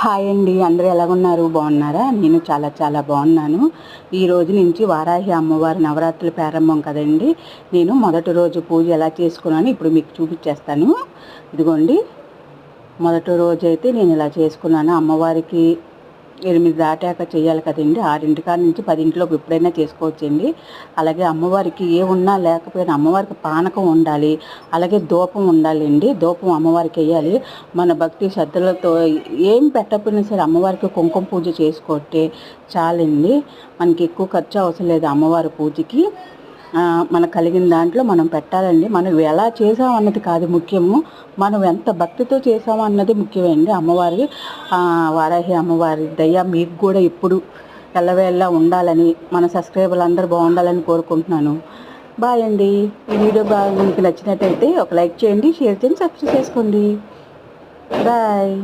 Hi అండి, అందరూ ఎలాగున్నారు? బాగున్నారా? నేను చాలా చాలా బాగున్నాను. ఈ రోజు నుంచి వారాహి అమ్మవారి నవరాత్రులు ప్రారంభం కదండి. నేను మొదటి రోజు పూజ ఎలా చేసుకున్నానో ఇప్పుడు మీకు చూపించేస్తాను. ఇదిగోండి, మొదటి రోజు అయితే నేను ఇలా చేసుకున్నాను. అమ్మవారికి 8 దాటాక చేయాలి కదండి. 6 కాడ నుంచి 10 ఎప్పుడైనా చేసుకోవచ్చండి. అలాగే అమ్మవారికి ఏ ఉన్నా లేకపోయినా అమ్మవారికి పానకం ఉండాలి, అలాగే ధూపం ఉండాలండి. ధూపం అమ్మవారికి వేయాలి. మన భక్తి శ్రద్ధలతో ఏం పెట్టకపోయినా సరే అమ్మవారికి కుంకుమ పూజ చేసుకోవట్టే చాలండి. మనకి ఎక్కువ ఖర్చు అవసరం లేదు అమ్మవారి పూజకి. మనకు కలిగిన దాంట్లో మనం పెట్టాలండి. మనం ఎలా చేసాం అన్నది కాదు ముఖ్యము, మనం ఎంత భక్తితో చేసామో అన్నది ముఖ్యమండి. అమ్మవారి వారాహి అమ్మవారి దయ మీకు కూడా ఎప్పుడు ఎల్లవేళలా ఉండాలని, మన సబ్స్క్రైబర్లు అందరూ బాగుండాలని కోరుకుంటున్నాను. బాయ్ అండి. ఈ వీడియో బాగా మీకు నచ్చినట్టయితే ఒక లైక్ చేయండి, షేర్ చేయండి, సబ్స్క్రైబ్ చేసుకోండి. బాయ్.